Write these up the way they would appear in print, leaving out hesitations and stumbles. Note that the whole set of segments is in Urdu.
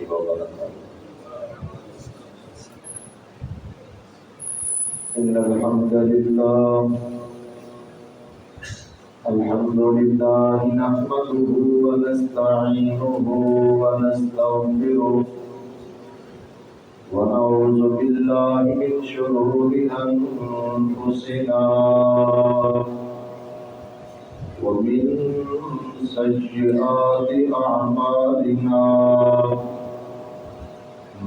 وبركاته. إن الحمد لله نحمده ونستعينه ونستغفره ونعوذ بالله من شرور أنفسنا ومن سيئات أعمالنا.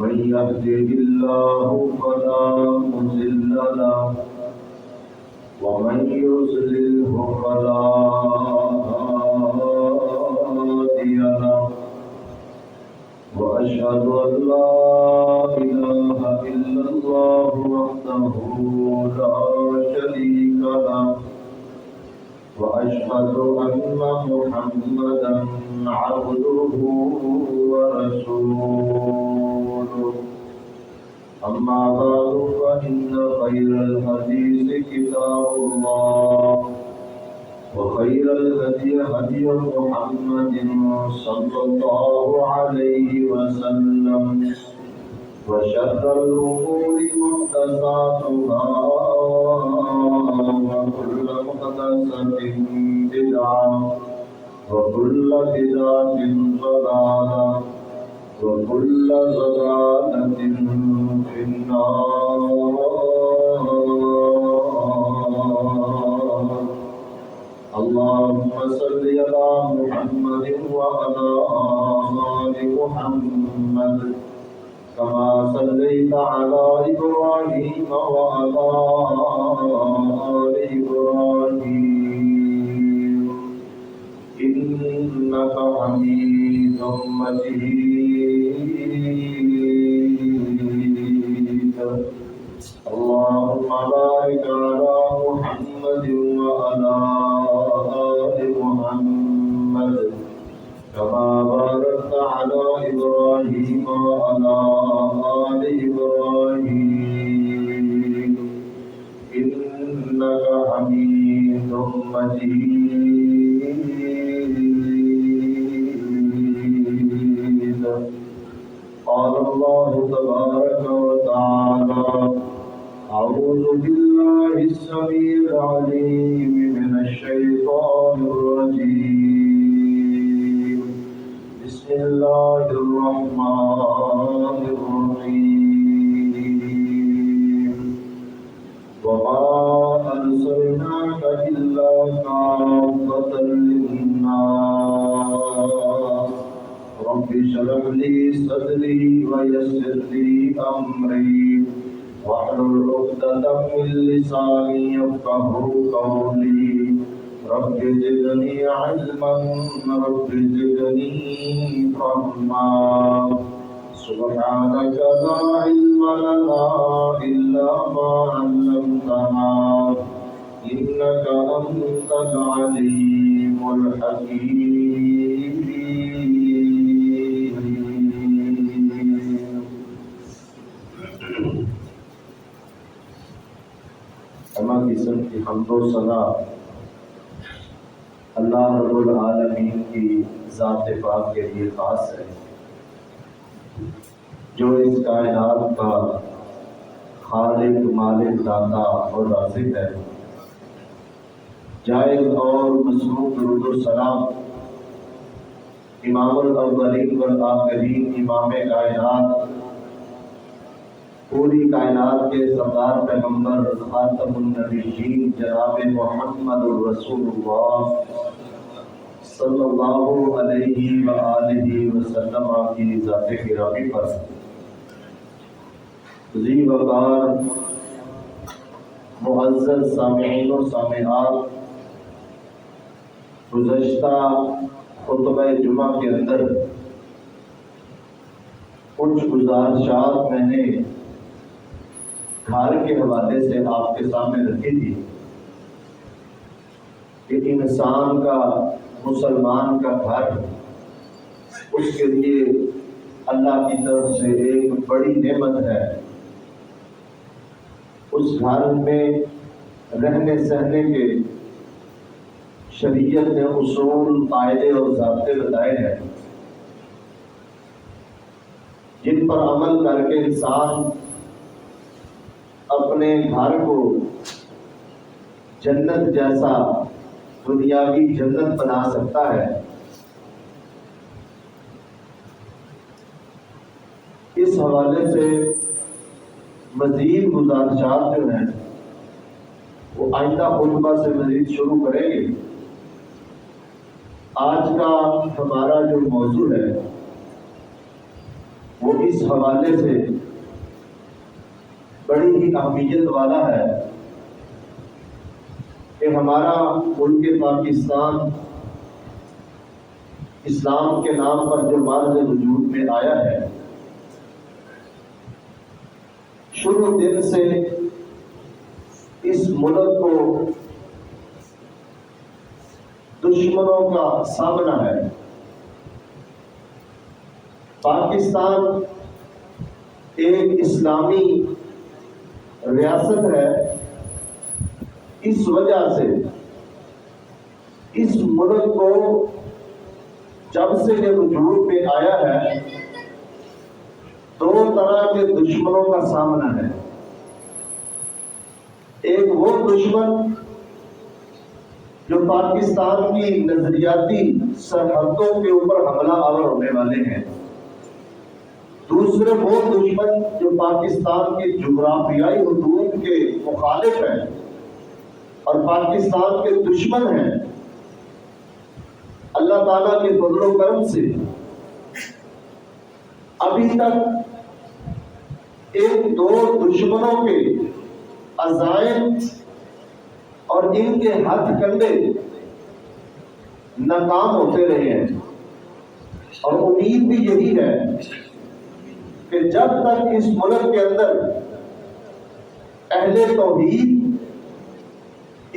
من يهده الله فلا مضل له ومن يضلله فلا هادي له. وأشهد أن لا إله إلا الله وحده لا شريك له وأشهد أن محمدا عبده ورسوله. أما بعد فإن خير الحديث كتاب الله وخير الهدي هدي محمد صلى الله عليه وسلم وشر الأمور محدثاتها وكل محدثة بدعة وكل بدعة ضلالة وكل ضلالة في النار. اللهم صل على محمد وعلى آل محمد كما صليت على إبراهيم وعلى آل إبراهيم إنك حميد مجيد. اللهم بارك على محمد وعلى آل محمد كما باركت على إبراهيم وعلى آل إبراهيم إنك حميد مجيد. قال الله تبارك وتعالى: أعوذ بالله السميع العليم من الشيطان الرجيم. بسم الله الرحمن الرحيم. وما أرسلناك إلا كافة للناس. رب اشرح لي صدري ويسر لي أمري واحلل عقدة من لساني يفقهوا قولي. رب زدني علما رب زدني فهما. سبحانك لا علم لنا إلا ما علمتنا إنك أنت العليم الحكيم. تمام قسم کی حمد و ثنا اللہ رب العالمین کی ذات پاک کے لیے خاص ہے، جو اس کائنات کا خالق مالک داتا اور رازق ہے۔ جائز اور مصروف درود و سلام امام الاولین والآخرین، امام کائنات، پوری کائنات کے سردار پیغمبر خاتم النبیین جناب محمد الرسول اللہ صلی اللہ علیہ وآلہ وسلم کی ذات گرامی پر ذی وقار معزز سامعین و سامعات، گزشتہ خطبہ جمعہ کے اندر کچھ گزارشات میں نے گھر کے حوالے سے آپ کے سامنے رکھی تھی کہ انسان کا، مسلمان کا گھر اس کے لیے اللہ کی طرف سے ایک بڑی نعمت ہے۔ اس گھر میں رہنے سہنے کے شریعت نے اصول، قاعدے اور ضابطے بتائے ہیں۔ جن پر عمل کر کے انسان اپنے گھر کو جنت جیسا دنیاوی جنت بنا سکتا ہے، اس حوالے سے مزید گزارشات جو ہیں وہ آئندہ خطبہ سے مزید شروع کریں گے۔ آج کا ہمارا جو موضوع ہے وہ اس حوالے سے بڑی ہی اہمیت والا ہے کہ ہمارا ملک پاکستان اسلام کے نام پر جو معرض وجود میں آیا ہے، شروع دن سے اس ملک کو دشمنوں کا سامنا ہے۔ پاکستان ایک اسلامی ریاست ہے، اس وجہ سے اس ملک کو جب سے یہ وجود میں آیا ہے دو طرح کے دشمنوں کا سامنا ہے۔ ایک وہ دشمن جو پاکستان کی نظریاتی سرحدوں کے اوپر حملہ آور ہونے والے ہیں، دوسرے وہ دشمن جو پاکستان کی جغرافیائی حدود کے مخالف ہیں اور پاکستان کے دشمن ہیں۔ اللہ تعالیٰ کے فضل و کرم سے ابھی تک ایک دو دشمنوں کے عزائم اور ان کے ہتھ کنڈے ناکام ہوتے رہے ہیں، اور امید بھی یہی ہے کہ جب تک اس ملک کے اندر اہل توحید،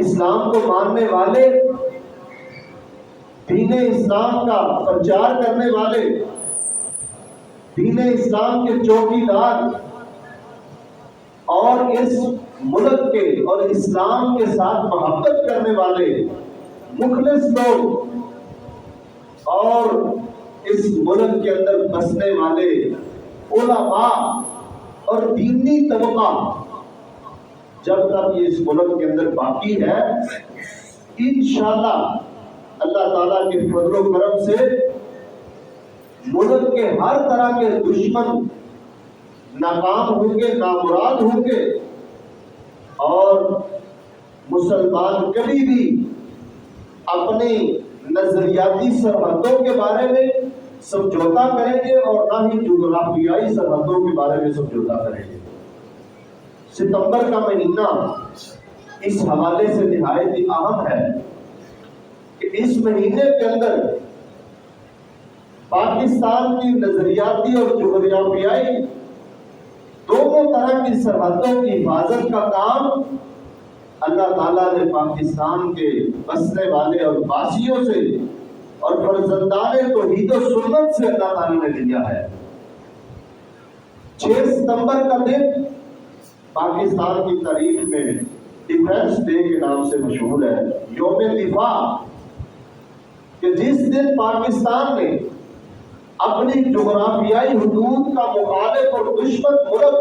اسلام کو ماننے والے، دین اسلام کا پرچار کرنے والے، دین اسلام کے چوکیدار اور اس ملک کے اور اسلام کے ساتھ محبت کرنے والے مخلص لوگ اور اس ملک کے اندر بسنے والے علماء اور دینی طبقہ جب تک یہ اس ملک کے اندر باقی ہے، انشاءاللہ اللہ تعالیٰ کے فضل و کرم سے ملک کے ہر طرح کے دشمن ناکام ہوں گے، نامراد ہوں گے، اور مسلمان کبھی بھی اپنی نظریاتی سرحدوں کے بارے میں سمجھوتا کریں گے اور نہ ہی جغرافیائی سرحدوں کے بارے میں سمجھوتا کریں گے۔ ستمبر کا مہینہ اس حوالے سے نہایت ہی اہم ہے کہ اس مہینے کے اندر پاکستان کی نظریاتی اور جغرافیائی دونوں طرح کی سرحدوں کی حفاظت کا کام اللہ تعالیٰ نے پاکستان کے بسنے والے اور باسیوں سے اور فرزندان توحید و سنت سے اللہ تعالیٰ نے لیا ہے۔ 6 ستمبر کا دن پاکستان کی تاریخ میں ڈیفنس ڈے کے نام سے مشہور ہے، یوم دفاع، کہ جس دن پاکستان نے اپنی جغرافیائی حدود کا مخالف اور دشمن ملک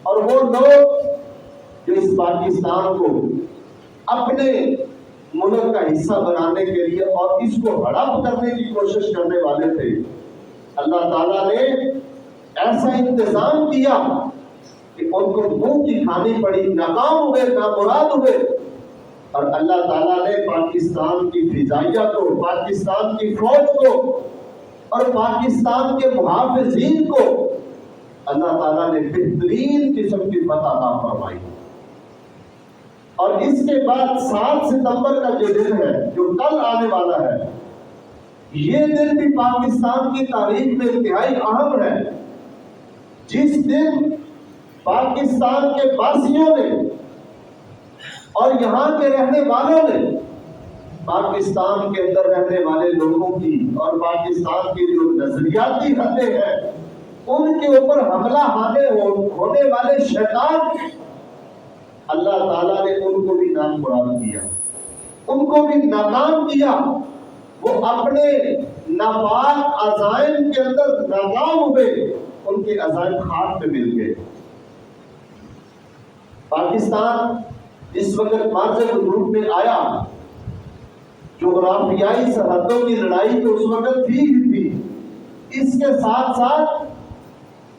اور وہ لوگ جو اس پاکستان کو اپنے ملک کا حصہ بنانے کے لیے اور اس کو ہڑپ کرنے کی کوشش کرنے والے تھے، اللہ تعالیٰ نے ایسا انتظام کیا کہ ان کو منہ کی کھانی پڑی، ناکام ہوئے، نامراد ہوئے، اور اللہ تعالیٰ نے پاکستان کی فضائیہ کو، پاکستان کی فوج کو اور پاکستان کے محافظین کو اللہ تعالیٰ نے بہترین قسم کی فتح عطا فرمائی۔ اور اس کے بعد 7 ستمبر کا جو دن ہے، جو کل آنے والا ہے، یہ دن بھی پاکستان کی تاریخ میں انتہائی اہم ہے، جس دن پاکستان کے باسیوں نے اور یہاں کے رہنے والوں نے پاکستان کے اندر رہنے والے لوگوں کی اور پاکستان کی جو نظریاتی حدیں ہیں ان کے اوپر حملہ ہونے والے شیطان، اللہ تعالیٰ نے ان کو بھی نامراد کیا، ان کو بھی ناکام کیا۔ وہ اپنے ناپاک عزائم کے اندر ناکام ہوئے، ان کے عزائم خاک پہ مل گئے۔ پاکستان اس وقت مارچ گروپ میں آیا، جغرافیائی سرحدوں کی لڑائی تو اس وقت تھی ہی تھی، اس کے ساتھ ساتھ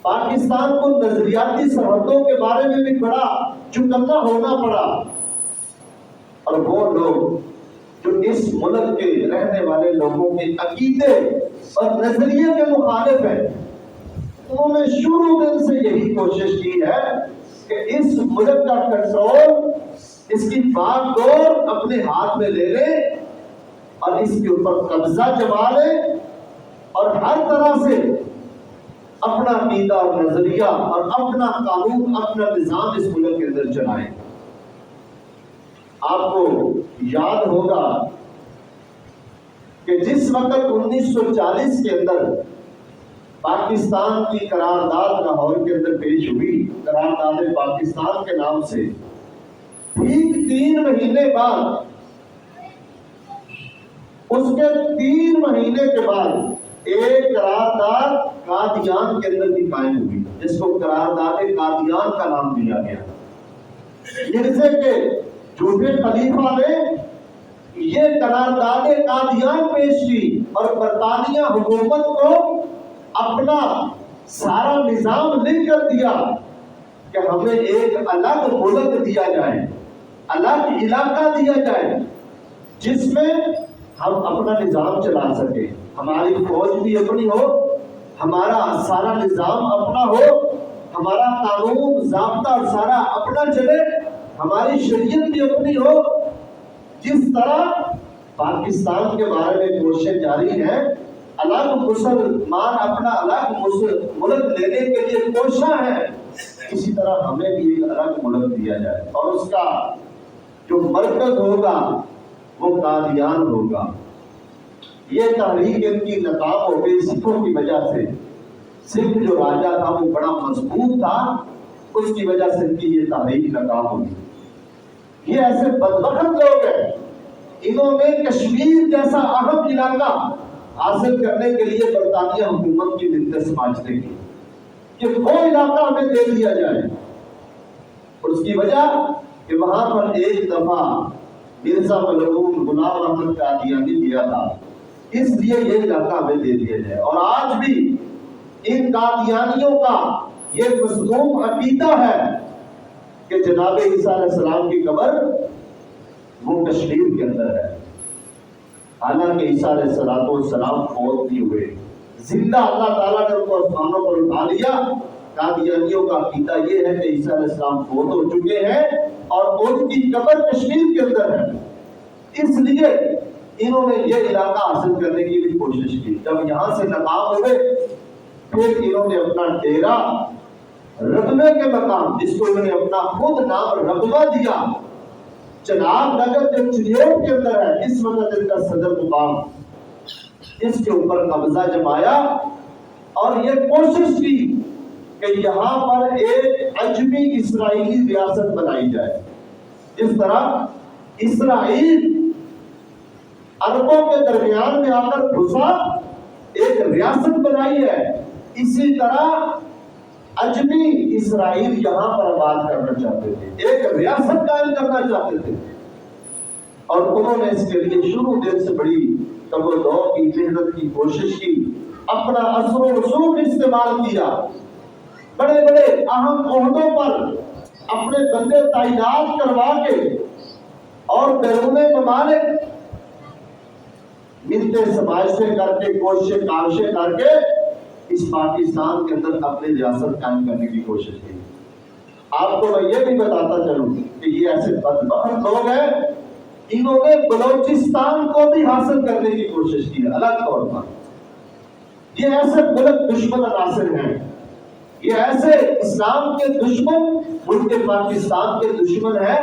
پاکستان کو نظریاتی سرحدوں کے بارے میں بھی بڑا چکنا ہونا پڑا، اور وہ لوگ جو اس ملک کے رہنے والے لوگوں کے عقیدے اور نظریے کے مخالف ہیں، انہوں نے شروع دن سے یہی کوشش کی ہے کہ اس ملک کا کنٹرول، اس کی باغ ڈور اپنے ہاتھ میں لے لے اور اس کے اوپر قبضہ جما لے، اور ہر طرح سے اپنا عقیدہ اور نظریہ اور اپنا قانون، اپنا نظام اس ملک کے اندر چلائیں۔ آپ کو یاد ہوگا کہ جس وقت 1940 کے اندر پاکستان کی قرارداد لاہور کے اندر پیش ہوئی، قرارداد پاکستان کے نام سے، ٹھیک 3 مہینے بعد، اس کے 3 مہینے کے بعد ایک قرارداد قادیان کے اندر بھی قائم ہوئی، جس کو قرارداد قادیان کا نام دیا گیا۔ مرزے کے جھوٹے خلیفہ نے یہ قرارداد قادیان پیش کی اور برطانیہ حکومت کو اپنا سارا نظام لکھ کر دیا کہ ہمیں ایک الگ ملک دیا جائے، الگ علاقہ دیا جائے، جس میں ہم اپنا نظام چلا سکیں، ہماری فوج بھی اپنی ہو، ہمارا سارا نظام اپنا ہو، ہمارا قانون ضابطہ سارا اپنا چلے، ہماری شریعت بھی اپنی ہو۔ جس طرح پاکستان کے بارے میں کوششیں جاری ہیں، الگ مسلمان اپنا الگ ملک لینے کے لیے کوشاں ہیں، اسی طرح ہمیں بھی ایک الگ ملک دیا جائے، اور اس کا جو مرکز ہوگا وہ قادیان ہوگا۔ یہ تحریک ان کی ناکام ہو گئی سکھوں کی وجہ سے۔ سکھ جو راجا تھا وہ بڑا مضبوط تھا، اس کی وجہ سے ان کی یہ تحریک ناکام ہو گئی۔ یہ ایسے بدبخت لوگ ہیں، انہوں نے کشمیر جیسا اہم علاقہ حاصل کرنے کے لیے برطانیہ حکومت کی منتیں سماجنے کی کہ وہ علاقہ ہمیں دے دیا جائے، اور اس کی وجہ کہ وہاں پر ایک دفعہ مرزا ملعون غلام احمد قادیانی دیا تھا، اس لیے یہ علاقہ ہمیں دے دیا جائے۔ اور آج بھی ان قادیانیوں کا یہ مذموم عقیدہ ہے کہ جناب عیسیٰ علیہ السلام کی قبر وہ کشمیر کے اندر ہے، حالانکہ عیسیٰ علیہ السلام فوت نہیں ہوئے، زندہ اللہ تعالیٰ نے ان کو آسمانوں پر اٹھا لیا۔ قادیانیوں کا عقیدہ یہ ہے کہ عیسیٰ علیہ السلام فوت ہو چکے ہیں اور ان کی قبر کشمیر کے اندر ہے، اس لیے انہوں نے یہ علاقہ حاصل کرنے کی بھی کوشش کی۔ جب یہاں سے ناکام ہوئے، پھر انہوں نے اپنا ڈیرا رقمے کے مقام، جس کو انہوں نے اپنا خود نام رقمہ دیا، چناب نگر جو چنیوٹ کے اندر ہے، اس وقت ان کا صدر مقام، اس کے اوپر قبضہ جمایا اور یہ کوشش کی کہ یہاں پر ایک عجمی اسرائیلی ریاست بنائی جائے۔ اس طرح اسرائیل عربوں کے درمیان میں آ کر گھسا، ایک ریاست بنائی ہے، اسی طرح عجمی اسرائیل یہاں پر آباد کرنا چاہتے تھے، ایک ریاست قائم کرنا چاہتے تھے، اور انہوں نے اس کے لیے شروع دن سے بڑی تگ و دو کی، محنت کی کوشش کی، اپنا اثر و رسوخ استعمال کیا، بڑے بڑے اہم عہدوں پر اپنے بندے تعینات کروا کے اور بیرون ممالک منتیں سماجتیں کر کے، کوششیں کاوشیں کر کے اس پاکستان کے اندر اپنی ریاست قائم کرنے کی کوشش کی۔ آپ کو میں یہ بھی بتاتا چلوں کہ یہ ایسے بدبخت لوگ ہیں، انہوں نے بلوچستان کو بھی حاصل کرنے کی کوشش کی الگ طور پر۔ یہ ایسے ملک دشمن عناصر ہیں، یہ ایسے اسلام کے دشمن، ملک پاکستان کے دشمن ہیں،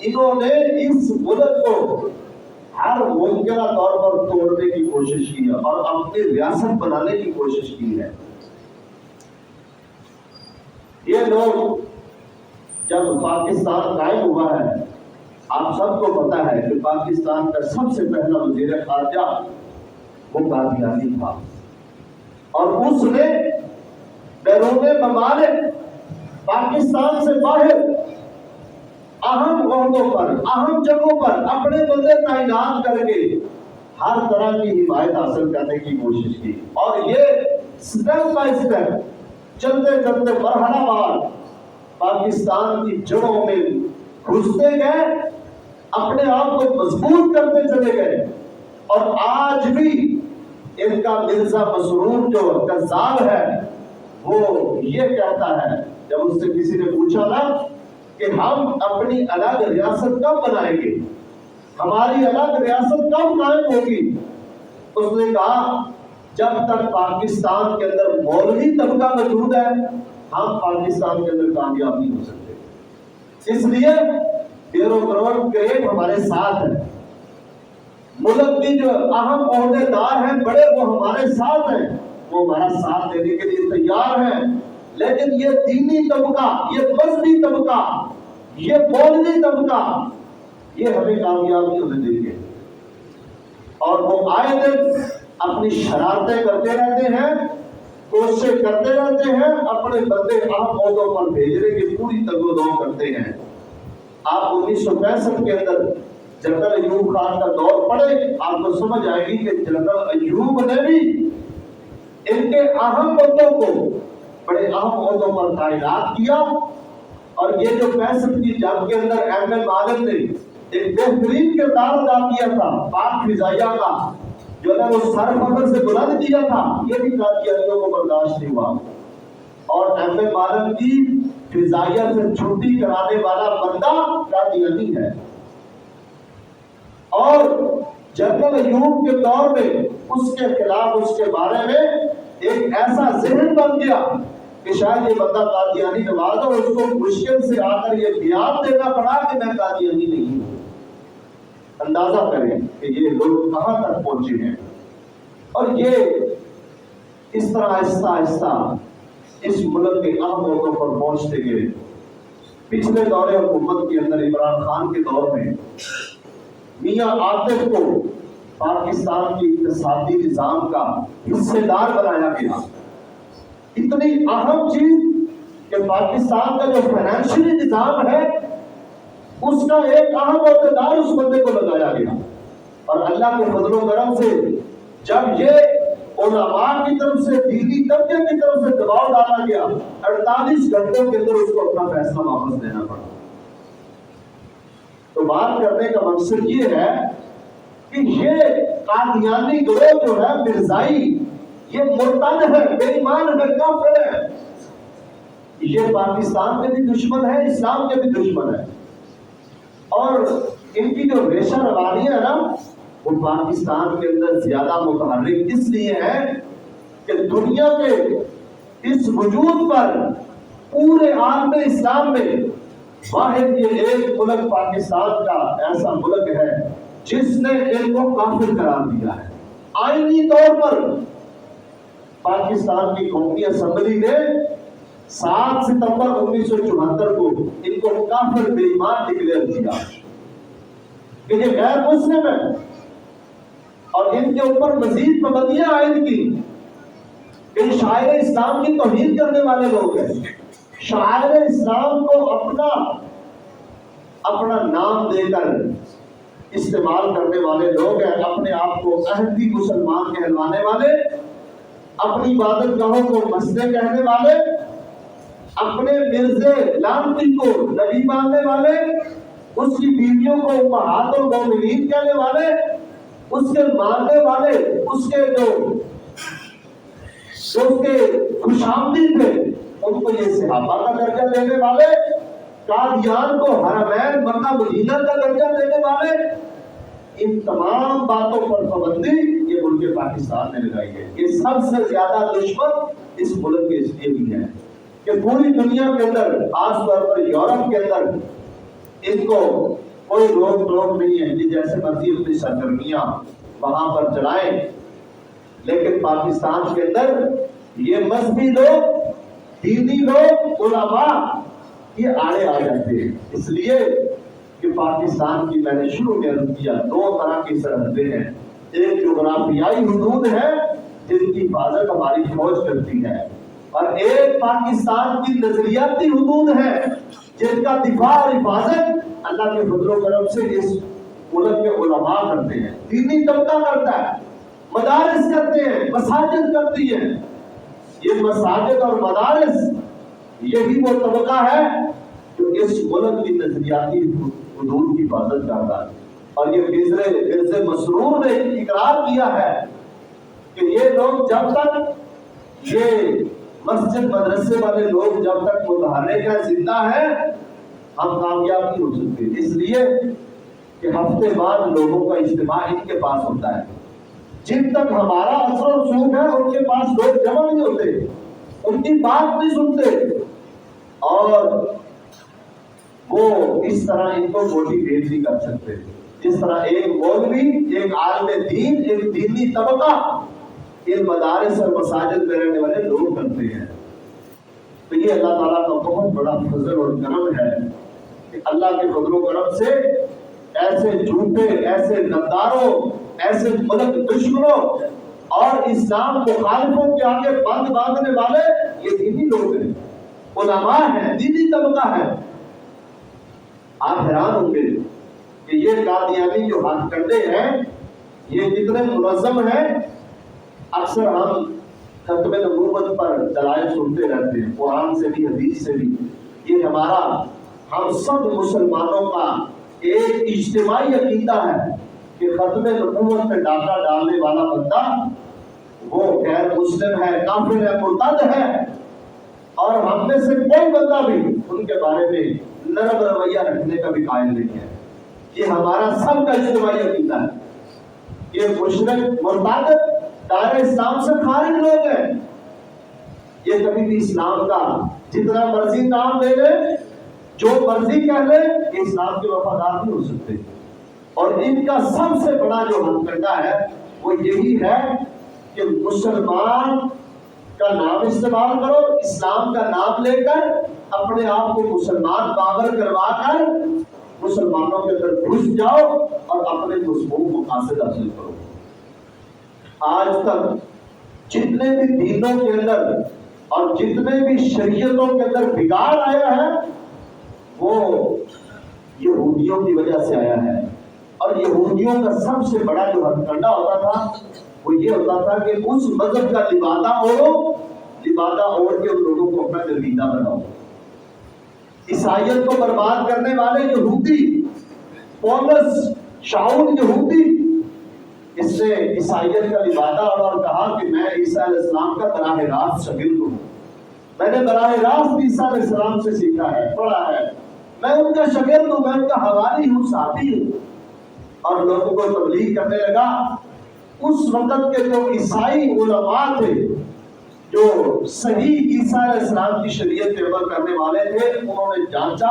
انہوں نے اس ملک کو ہر ممکنہ طور پر توڑنے کی کوشش کی ہے اور اپنی ریاست بنانے کی کوشش کی ہے۔ یہ لوگ جب پاکستان قائم ہوا ہے، آپ سب کو پتا ہے کہ پاکستان کا سب سے پہلا وزیر خارجہ وہ قادیانی تھا، اور اس نے بیرون ممالک پاکستان سے باہر اہم عہدوں پر، اہم جگہوں پر اپنے بندے تعینات کر کے ہر طرح کی حمایت حاصل کرنے کی کوشش کی، اور یہ سٹیپ بائی سٹیپ چلتے چلتے مرحلہ وار پاکستان کی جڑوں میں گھستے گئے، اپنے آپ کو مضبوط کرتے چلے گئے، اور آج بھی ان کا مرزا مسرور جو کذاب ہے وہ یہ کہتا ہے، جب اس سے کسی نے پوچھا نا کہ ہم اپنی الگ ریاست کب بنائیں گے، ہماری الگ ریاست کب قائم ہوگی، اس نے کہا جب تک پاکستان کے اندر مولوی طبقہ موجود ہے ہم پاکستان کے اندر کامیاب نہیں ہو سکتے، اس لیے بیوروکریٹ کریٹ ہمارے ساتھ ہے، ملک کی جو اہم عہدے دار ہیں بڑے وہ ہمارے ساتھ ہیں، وہ ہمارا ساتھ دینے کے لیے تیار ہیں، لیکن یہ دینی طبقہ، یہ مذہبی طبقہ، یہ مولوی طبقہ یہ ہمیں کامیاب نہیں ہونے دیں گے، اور وہ آئے دن اپنی شرارتیں کرتے رہتے ہیں، کوششیں کرتے رہتے ہیں، اپنے بندے اہم عہدوں پر بھیجنے کی پوری تگ و دو کرتے ہیں۔ آپ 1965 کے اندر جنرل ایوب خان کا دور پڑے، آپ کو سمجھ آئے گی کہ جنرل ایوب نے بھی ان کے اہم بندوں کو بڑے اہم عہدوں پر تعینات کیا، اور یہ جو 65 کی جنگ کے اندر ایم اے مالک نے ایک بہترین کردار ادا کیا تھا پاک فضائیہ کا، جو ہے وہ سر فخر سے بلند کیا تھا، یہ بھی قادیانیوں کو برداشت نہیں ہوا، اور ایم اے مالک کی فضائیہ سے چھٹی کرانے والا بندہ قادیانی ہے، اور جنرل ایوب کے دور میں اس کے خلاف، اس کے بارے میں ایک ایسا ذہن بن گیا کہ شاید یہ بندہ قادیانی نواز ہو، اس کو مشکل سے آ کر یہ بیان دینا پڑا کہ میں قادیانی نہیں ہوں۔ اندازہ کریں کہ یہ لوگ کہاں تک پہنچے ہیں، اور یہ اس طرح آہستہ آہستہ اس ملک کے اہم عہدوں پر پہنچتے گئے۔ پچھلے دور حکومت کے اندر عمران خان کے دور میں میاں عاطف کو پاکستان کی اقتصادی نظام کا حصے دار بنایا گیا، اتنی اہم چیز کہ پاکستان کا جو فائنینشلی نظام ہے اس کا ایک اہم عہدیدار اس بندے کو لگایا گیا، اور اللہ کے فضل و کرم سے جب یہ علماء کی طرف سے، دینی طبقے کی طرف سے دباؤ ڈالا گیا، 48 گھنٹوں کے اندر اس کو اپنا فیصلہ واپس دینا پڑا۔ تو بات کرنے کا مقصد یہ ہے کہ یہ قادیانی گروہ جو ہے مرزائی، یہ مرتد ہے، بے ایمان ہے، کافر ہے، یہ پاکستان کے بھی دشمن ہے، اسلام کے بھی دشمن ہے، اور ان کی جو ریشہ روانی ہے نا وہ پاکستان کے اندر زیادہ متحرک اس لیے ہے کہ دنیا کے اس وجود پر پورے عالم اسلام میں واحد یہ ایک ملک پاکستان کا ایسا ملک ہے جس نے ان کو کافر قرار دیا ہے۔ آئینی طور پر پاکستان کی قومی اسمبلی نے 7 ستمبر 1974 کو ان کو کافر بے ایمان ڈکلیئر کیا کہ یہ غیر مسلم ہے، اور ان کے اوپر مزید پابندیاں عائد کی کہ شاعر اسلام کی توہین کرنے والے لوگ ہیں، شاعر اسلام کو اپنا نام دے کر استعمال کرنے والے لوگ ہیں، اپنے آپ کو احمدی مسلمان کہلوانے والے، اپنی عبادت گاہوں کو مسجدیں کہنے والے، اپنے مرزے لعنتی کو نبی ماننے والے، اس کی بیویوں کو امہات المومنین کہنے والے، اس کے ماننے والے، اس کے جو اس کے خوشامدید تھے ان کو یہ صحابہ کا درجہ دینے والے، قادیان کو حرمین مکہ مدینہ کا درجہ دینے والے، ان تمام باتوں پر پابندی یہ ملک پاکستان نے لگائی ہے۔ یہ سب سے زیادہ دشمن اس ملک کے اس لیے بھی ہے کہ پوری دنیا کے اندر، خاص طور پر یورپ کے اندر، ان کو کوئی روک ٹوک نہیں ہے کہ جیسے مرضی اپنی سرگرمیاں وہاں پر چلائیں، لیکن پاکستان کے اندر یہ مذہبی لوگ، دینی لوگ، علماء یہ آڑے آ جاتے ہیں، اس لیے کہ پاکستان کی میں نے شروع میں عرض کیا 2 طرح کی سرحدیں ہیں، ایک جغرافیائی حدود ہے جن کی حفاظت ہماری فوج کرتی ہے، اور ایک پاکستان کی نظریاتی حدود ہے جن کا دفاع اور حفاظت اللہ کے فضل و کرم سے اس ملک کے علماء کرتے ہیں، دینی طبقہ کرتا ہے، مدارس کرتے ہیں، مساجد کرتی ہیں۔ یہ مساجد اور مدارس یہی وہ طبقہ ہے جو اس ملک کی نظریاتی حدود کی حفاظت کرتا ہے۔ اور یہ مرزا مسرور نے اقرار کیا ہے کہ یہ لوگ جب تک، یہ مسجد مدرسے والے لوگ جب تک متحرک ہے، زندہ ہے، ہم کامیاب نہیں ہو سکتے، اس لیے کہ ہفتے بعد لوگوں کا اجتماع ان کے پاس ہوتا ہے۔ جن تک ہمارا اثر و رسوخ ہے ان کے پاس لوگ جمع نہیں ہوتے، ان کی بات نہیں سنتے، اور وہ اس طرح ان کو موٹیویٹ نہیں کر سکتے جس طرح ایک مولوی، ایک عالم دین، ایک دینی طبقہ ان مدارس اور مساجد میں رہنے والے لوگ کرتے ہیں۔ تو یہ اللہ تعالیٰ کا بہت بڑا فضل اور کرم ہے کہ اللہ کے فضل و کرم سے ایسے جھوٹے، ایسے غداروں، ایسے ملک دشمنوں اور اسلام مخالفوں کے آگے بند باندھنے والے یہ دینی لوگ ہیں، علماء ہیں، دینی طبقہ ہے۔ آپ حیران ہوں گے کہ یہ قادیانی جو ہاتھ کنڈے ہیں یہ کتنے منظم ہیں۔ اکثر ہم ختم نبوت پر دلائل سنتے رہتے ہیں، قرآن سے بھی، حدیث سے بھی۔ یہ ہمارا، ہم سب مسلمانوں کا ایک اجتماعی عقیدہ ہے کہ ختم نبوت میں ڈاکہ ڈالنے والا بندہ وہ غیر مسلم ہے، کافر ہے، مرتد ہے، اور ہم میں سے کوئی بندہ بھی ان کے بارے میں نرم رویہ رکھنے کا بھی قائل نہیں ہے۔ یہ ہمارا سب کا اجتماعی عقیدہ ہے۔ یہ مشرک، مرتد، دائرہ اسلام سے خارج لوگ ہیں، یہ کبھی بھی اسلام کا جتنا مرضی نام لے لے، جو مرضی کہہ لے، یہ اسلام کے وفادار نہیں ہو سکتے۔ اور ان کا سب سے بڑا جو ہتھ کنڈا ہے وہ یہی ہے کہ مسلمان کا نام استعمال کرو، اسلام کا نام لے کر اپنے آپ کو مسلمان باور کروا کر مسلمانوں کے اندر گھس جاؤ اور اپنے مذموم مقاصد حاصل کرو۔ آج تک جتنے بھی دینوں کے اندر اور جتنے بھی شریعتوں کے اندر بگاڑ آیا ہے وہ یہودیوں کی وجہ سے آیا ہے، اور یہودیوں کا سب سے بڑا جو ہتھ کنڈا ہوتا تھا وہ یہ ہوتا تھا کہ اس مذہب کا لبادہ اوڑھو، لبادہ اوڑھ کے ان لوگوں کو اپنا گرویدہ بناؤ۔ عیسائیت کو برباد کرنے والے یہودی، پولس شاؤل یہودی، اس نے عیسائیت کا لبادہ اور کہا کہ میں عیسیٰ علیہ السلام کا براہ راست شاگرد ہوں، میں نے براہ راست عیسیٰ علیہ السلام سے سیکھا ہے، پڑھا ہے، میں ان کا شاگرد ہوں، میں ان کا حواری ہوں، ساتھی ہوں، اور لوگوں کو تبلیغ کرنے لگا۔ اس وقت کے جو عیسائی علماء تھے جو صحیح عیسیٰ علیہ السلام کی شریعت پہ عمل کرنے والے تھے، انہوں نے جانچا،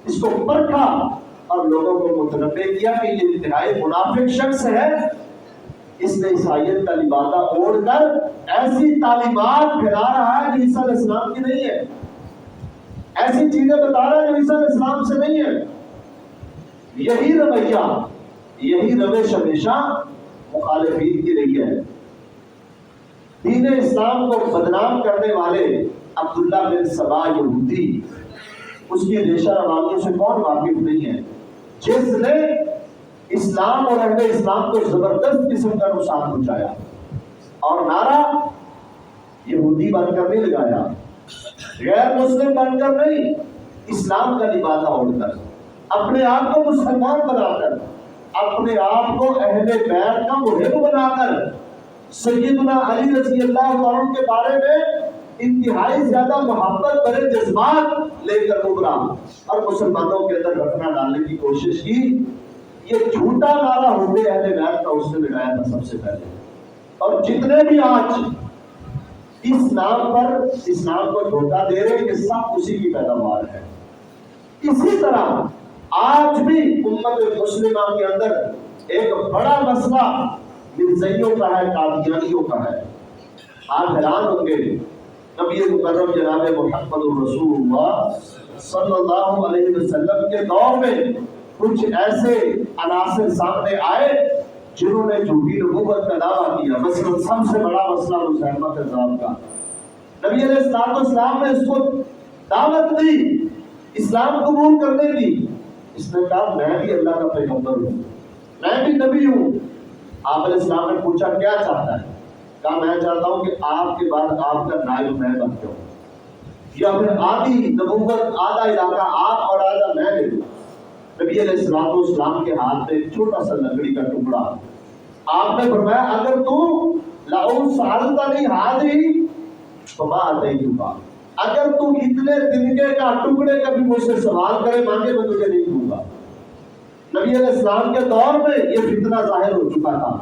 اس کو پرکھا اور لوگوں کو متنبع کیا کہ یہ انتہائی منافق شخص ہے، اس نے عیسائیت کا لبادہ اوڑھ کر ایسی تعلیمات پھیلا رہا ہے جو عیسیٰ علیہ السلام کی نہیں ہے، ایسی چیزیں بتا رہا ہے جو عیسیٰ علیہ السلام سے نہیں ہے۔ یہی رویہ، یہی روش ہمیشہ مخالفین کی رہی ہے۔ دین اسلام کو بدنام کرنے والے عبداللہ بن سبا یہودی، اس کی ریشہ روانیوں سے کون واقف نہیں ہے، جس نے اسلام اور اہل اسلام کو زبردست قسم کا نقصان پہنچایا اور نعرہ یہودی بن کر نہیں لگایا، غیر مسلم بن کر نہیں، اسلام کا لبادہ اوڑھ کر، اپنے آپ کو مسلمان بنا کر، اپنے آپ کو اہل بیت کا محب بنا کر، سیدنا علی رضی اللہ عنہ کے بارے میں انتہائی زیادہ محبت بھرے جذبات لے کر ابھرا اور مسلمانوں کے اندر رکھنا ڈالنے کی کوشش کی۔ یہ جھوٹا نعرہ ہوتے اہل بیت کا اس نے لگایا تھا سب سے پہلے، اور جتنے بھی آج اس نام پر اسلام کو دھوکہ دے رہے ہیں سب اسی کی پیداوار ہے۔ اسی طرح آج بھی امت مسلمہ کے اندر ایک بڑا مسئلہ مرزائیوں کا ہے، قادیانیوں کا ہے۔ آپ حیران ہوں گے، نبی مکرم جناب محمد رسول اللہ صلی اللہ علیہ وسلم کے دور میں کچھ ایسے عناصر سامنے آئے جنہوں نے جھوٹی نبوت کا دعویٰ کیا، مثلا سب سے بڑا مسئلہ مسیلمہ کذاب کا، نبی علیہ السلام نے اس کو دعوت دی اسلام قبول کرنے کی، اس نے کہا میں بھی اللہ کا پیغمبر ہوں، میں بھی نبی ہوں۔ آپ علیہ السلام نے پوچھا کیا چاہتا ہے؟ کہا میں چاہتا ہوں کہ آپ کے بعد آپ کا نائب میں بن جاؤں، یا پھر آدھی نبوت آدھا علاقہ آپ اور آدھا میں لے لوں۔ نبی علیہ السلام کے ہاتھ میں ایک چھوٹا سا لکڑی کا ٹکڑا، آپ نے فرمایا اگر تو لَأَوْ سَأَلْتَنِي هَٰذِهِ فَمَا أَتَيْتُكَ، اگر تو اتنے تنکے کا ٹکڑے کا بھی مجھ سے سوال کرے مانگے میں تجھے نہیں دوں گا۔ نبی علیہ السلام کے دور میں یہ فتنہ ظاہر ہو چکا تھا،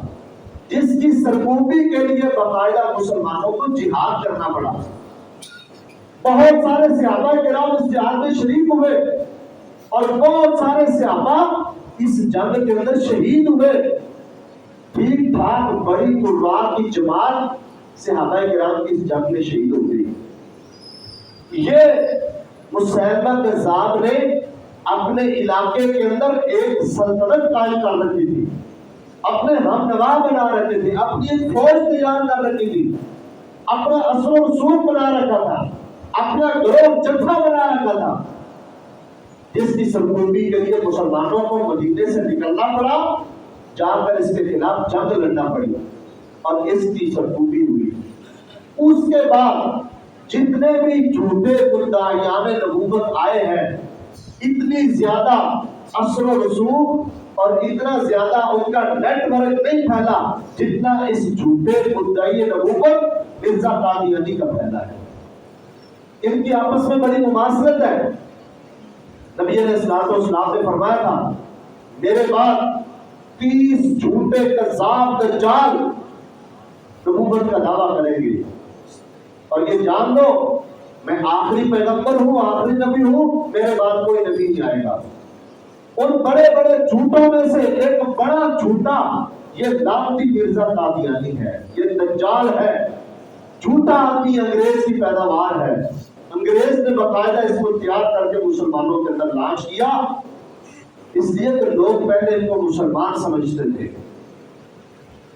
جس کی سرکوبی کے لیے باقاعدہ مسلمانوں کو جہاد کرنا پڑا۔ بہت سارے صحابہ کرام اس جہاد میں شریک ہوئے اور بہت سارے صحابہ اس جنگ کے اندر شہید ہوئے۔ ٹھیک ٹھاک بڑی قربان کی جماعت صحابہ کرام کی اس جنگ میں شہید ہو گئی۔ یہ مسیلمہ کذاب نے اپنے علاقے کے اندر ایک سلطنت قائم کر رکھی تھی، اپنے ہم نوا بنا رکھے تھے، اپنی ایک فوج تیار کر رکھی تھی، اپنا اثر و رسوخ بنا رکھا تھا، اپنا گروہ جتھا بنا رکھا تھا، جس کی سرکوبی کے لیے مسلمانوں کو مدینے سے نکلنا پڑا، جا کر اس کے خلاف جنگ لڑنا پڑی اور اس کی سرکوبی ہوئی۔ اس کے بعد جتنے بھی جھوٹے مدعیان نبوت آئے ہیں، اتنی زیادہ اثر و رسوخ اور اتنا زیادہ ان کا نیٹ ورک نہیں پھیلا جتنا اس جھوٹے مدعی نبوت مرزا قادیانی کا پھیلا ہے۔ ان کی آپس میں بڑی مماثلت ہے۔ نبی علیہ السلام نے فرمایا تھا میرے بعد 30 جھوٹے کذاب دجال نبوت کا دعویٰ کریں گے، اور یہ جان لو میں آخری پیغمبر ہوں، آخری نبی ہوں، میرے بعد کوئی نبی نہیں آئے گا۔ ان بڑے بڑے جھوٹوں میں سے ایک بڑا جھوٹا یہ لعنتی مرزا قادیانی ہے، یہ دجال ہے، جھوٹا آدمی انگریز کی پیداوار ہے۔ انگریز نے باقاعدہ اس کو تیار کر کے مسلمانوں کے اندر لانچ کیا، اس لیے کہ لوگ پہلے ان کو مسلمان سمجھتے تھے،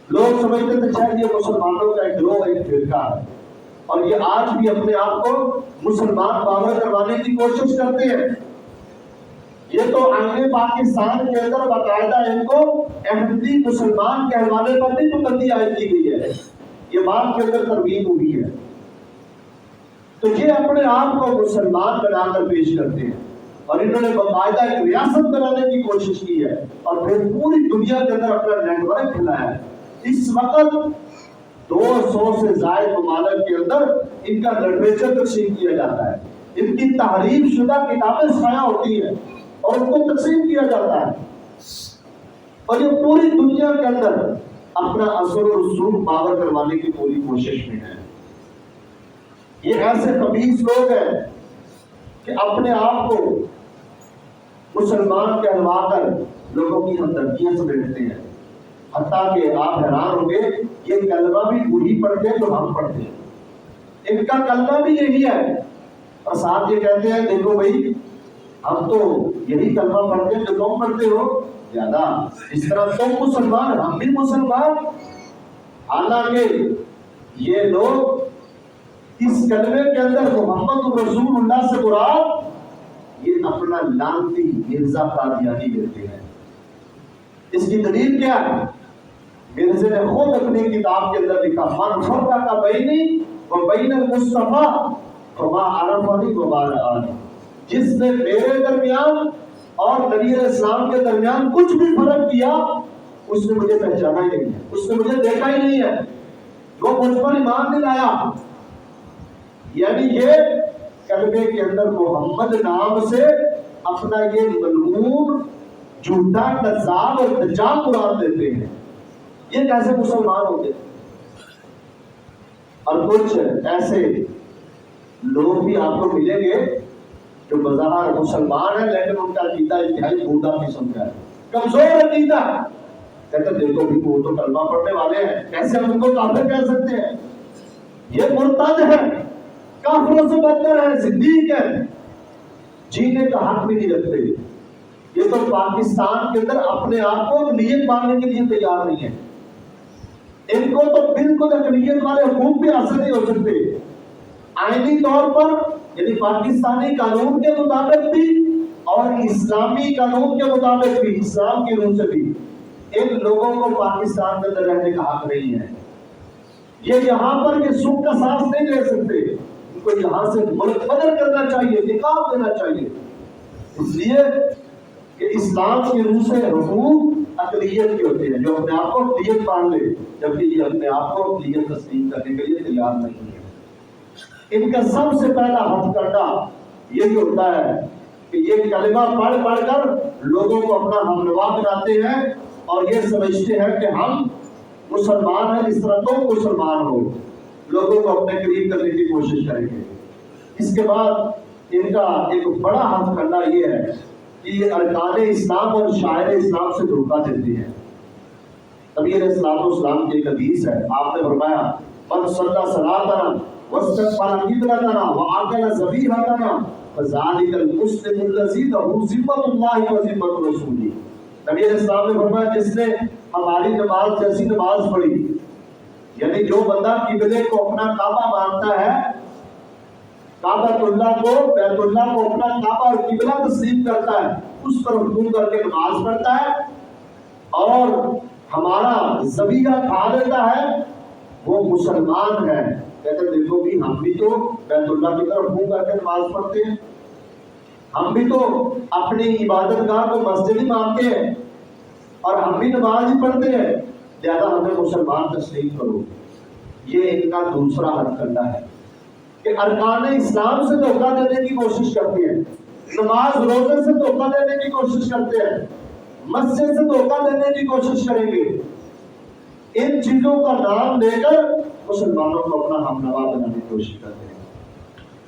لوگ سمجھتے تھے شاید یہ مسلمانوں کا ایک گروہ ایک فرقہ ہے، اور یہ آج بھی اپنے آپ کو مسلمان باور کروانے کی کوشش کرتے ہیں۔ یہ تو آئین پاکستان کے اندر باقاعدہ ان کو احمدی مسلمان کہلوانے پر بھی پابندی عائد کی گئی ہے، یہ بات کے اندر ترغیب ہوئی ہے۔ تو یہ اپنے آپ کو مسلمان بنا کر پیش کرتے ہیں، اور انہوں نے باقاعدہ ایک ریاست بنانے کی کوشش کی ہے، اور پھر پوری دنیا کے اندر اپنا نیٹ ورک کھلایا ہے۔ اس وقت 200 سے زائد ممالک کے اندر ان کا لٹریچر تقسیم کیا جاتا ہے، ان کی تحریف شدہ کتابیں شائع ہوتی ہیں اور ان کو تقسیم کیا جاتا ہے، اور یہ پوری دنیا کے اندر اپنا اثر و رسوخ باور کروانے کی پوری کوشش میں ہے۔ یہ ایسے خبیث لوگ ہیں کہ اپنے آپ کو مسلمان کہلوا کر لوگوں کی ہمدردیاں سمیٹتے ہیں، حتیٰ کہ آپ حیران ہوں گے یہ کلمہ بھی وہی پڑھتے ہیں جو ہم پڑھتے ہیں، ان کا کلمہ بھی یہی ہے، اور ساتھ یہ کہتے ہیں دیکھو بھائی ہم تو یہی کلمہ پڑھتے ہیں جو تم پڑھتے ہو، زیادہ اس طرح تم مسلمان ہم بھی مسلمان۔ حالانکہ یہ لوگ اس کلمے کے اندر محمد رسول اللہ سے مراد یہ اپنا لعنتی مرزا قادیانی لیتے ہیں۔ اس کی دلیل کیا ہے؟ مرزا نے خود اپنی کتاب کے اندر لکھا من فرق بینی و بین المصطفیٰ فما عرفنی وما رآنی، جس نے میرے درمیان اور نبی علیہ السلام کے درمیان کچھ بھی فرق کیا اس نے مجھے پہچانا ہی نہیں ہے، اس نے مجھے دیکھا ہی نہیں ہے، وہ مجھ پر ایمان نہیں لایا۔ یعنی یہ کلمے کے اندر محمد نام سے اپنا یہ ملعون جھوٹا کذاب اور دجال قرآن دیتے ہیں۔ یہ کیسے مسلمان ہوتے ہیں؟ اور کچھ ایسے لوگ بھی آپ کو ملیں گے جو بظاہر مسلمان ہیں لیکن ان کا عقیدہ انتہائی بھوٹا قسم کا ہے، کمزور عقیدہ۔ کہتے ہیں دیکھو بھی وہ تو کلمہ پڑھنے والے ہیں، کیسے ہم ان کو کافر کہہ سکتے ہیں؟ یہ مرتد ہے، کافروں سے بدتر ہے، زندیق ہے، جینے کا حق بھی نہیں رکھتے۔ یہ تو پاکستان کے اندر اپنے آپ کو اقلیت ماننے کے لیے تیار نہیں ہے. ان کو تو بالکل اقلیت والے حقوق بھی حاصل نہیں ہو سکتے. آئینی طور پر یعنی پاکستانی قانون کے مطابق بھی اور اسلامی قانون کے مطابق بھی، اسلام کی روح سے بھی، ان لوگوں کو پاکستان کے اندر رہنے کا حق نہیں ہے. یہ یہاں پر یہ سکھ کا سانس نہیں لے سکتے. ان کو یہاں سے ملک بدر کرنا چاہیے، نکال دینا چاہیے. اس لیے کہ اسلام کی روح سے حقوق اقلیت کے ہوتے ہیں، جو اپنے آپ کو اقلیت مان لے، جبکہ یہ اپنے آپ کو اقلیت تسلیم کرنے کے لیے تیار نہیں ہے. ان کا سب سے پہلا ہتھ کنڈا یہی ہوتا ہے کہ یہ کلمہ پڑھ پڑھ کر لوگوں کو اپنا ہمنوا بناتے ہیں اور یہ سمجھتے ہیں کہ ہم مسلمان ہیں، اس طرح تم مسلمان ہو، لوگوں کو اپنے قریب کرنے کی کوشش کریں گے. اس کے بعد ان کا ایک بڑا ہتھ کنڈا یہ ہے کہ یہ ارکان اسلام اور شاعر اسلام سے دھوکہ دیتے ہیں. نبی علیہ الصلوۃ والسلام کی ایک حدیث ہے، آپ نے فرمایا من صلی صلاتنا واستقبل قبلتنا وآكل ذبیحتنا فذلك المسلم الذی له ذمۃ اللہ وذمۃ رسولہ. نبی علیہ السلام نے فرمایا جس نے ہماری نماز جیسی نماز پڑھی، یعنی جو بندہ قبلے کو اپنا کعبہ مانتا ہے، کعبۃ اللہ کو، بیت اللہ کو اپنا کعبہ اور قبلہ تسلیم کرتا ہے، اس پر رکوع کر کے نماز پڑھتا ہے اور ہمارا ذبیحہ کھا لیتا ہے، وہ مسلمان ہے. کہتے ہیں دیکھو بھی ہم بھی تو بیت اللہ کی طرف رکوع کر کے نماز پڑھتے ہیں، ہم بھی تو اپنی عبادت گاہ کو مسجد ہی مانتے ہیں اور ہم بھی نماز ہی پڑھتے ہیں، لہذا ہمیں مسلمان تسلیم کرو. یہ ان کا دوسرا ہتھ کنڈا ہے کہ ارکان اسلام سے دھوکہ دینے کی کوشش کرتے ہیں، نماز روزے سے دھوکہ دینے کی کوشش کرتے ہیں، مسجد سے دھوکہ دینے کی کوشش کریں گے. ان چیزوں کا نام لے کر مسلمانوں کو اپنا ہمنوا بنانے کی کوشش کرتے ہیں.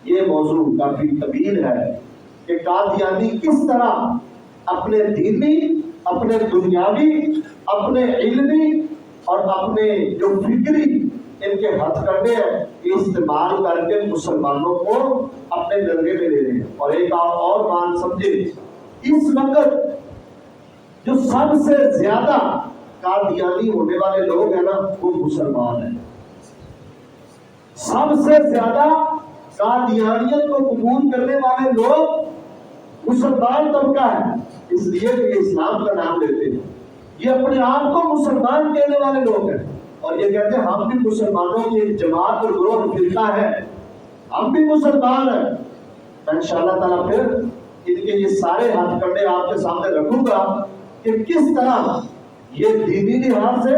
یہ موضوع کافی طویل ہے کہ قادیانی کس طرح اپنے دینی، اپنے دنیاوی، اپنے علمی اور اپنے جو فکری ان کے ہتھ کنڈے ہیں یہ استعمال کر کے مسلمانوں کو اپنے درگے میں لے رہے ہیں. اور ایک اور مان سمجھے، اس وقت جو سب سے زیادہ قادیانی ہونے والے لوگ ہیں نا وہ مسلمان ہیں. سب سے زیادہ قادیانیت کو قبول کرنے والے لوگ مسلمان طبقہ ہے، اس لیے کہ یہ اسلام کا نام لیتے ہیں، یہ اپنے آپ کو مسلمان کہنے والے لوگ ہیں اور یہ کہتے ہیں ہم بھی مسلمانوں کی ایک جماعت اور گروہ فرقہ ہے، ہم بھی مسلمان ہیں. انشاءاللہ تعالیٰ پھر ان کے یہ سارے ہاتھ کنڈے آپ کے سامنے رکھوں گا کہ کس طرح یہ دینی لحاظ سے،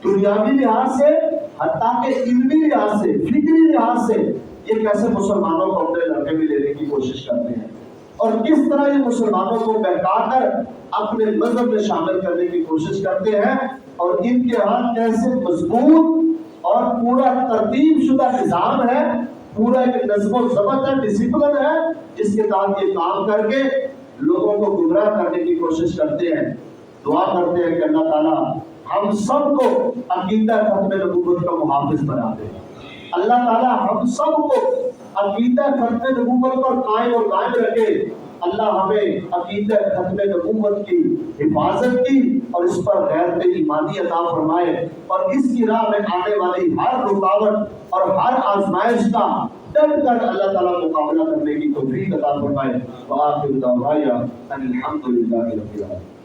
دنیاوی لحاظ سے، حتیٰ کہ علمی لحاظ سے، فکری لحاظ سے یہ کیسے مسلمانوں کو اپنے لڑکے میں لینے کی کوشش کرتے ہیں اور کس طرح یہ مسلمانوں کو بہکا کر اپنے مذہب میں شامل کرنے کی کوشش کرتے ہیں اور ان کے ہاتھ کیسے مضبوط اور پورا ترتیب شدہ نظام ہے، پورا ایک نظم و ضبط ہے، ڈسپلن ہے جس کے تحت یہ کام کر کے لوگوں کو گمراہ کرنے کی کوشش کرتے ہیں. دعا کرتے ہیں کہ اللہ تعالیٰ ہم سب کو عقیدہ ختم نبوت کا محافظ بنا دے. اللہ تعالیٰ ہم سب کو عقیدہ ختم نبوت پر قائم اور قائم رکھے. اللہ ہمیں عقیدہ ختم نبوت کی حفاظت کی اور اس پر غیرت ایمانی عطا فرمائے اور اس کی راہ میں آنے والی ہر رکاوٹ اور ہر آزمائش کا ڈٹ کر اللہ تعالیٰ مقابلہ کرنے کی توفیق عطا فرمائے. وآخر دعوانا ان الحمد للہ رب العالمین.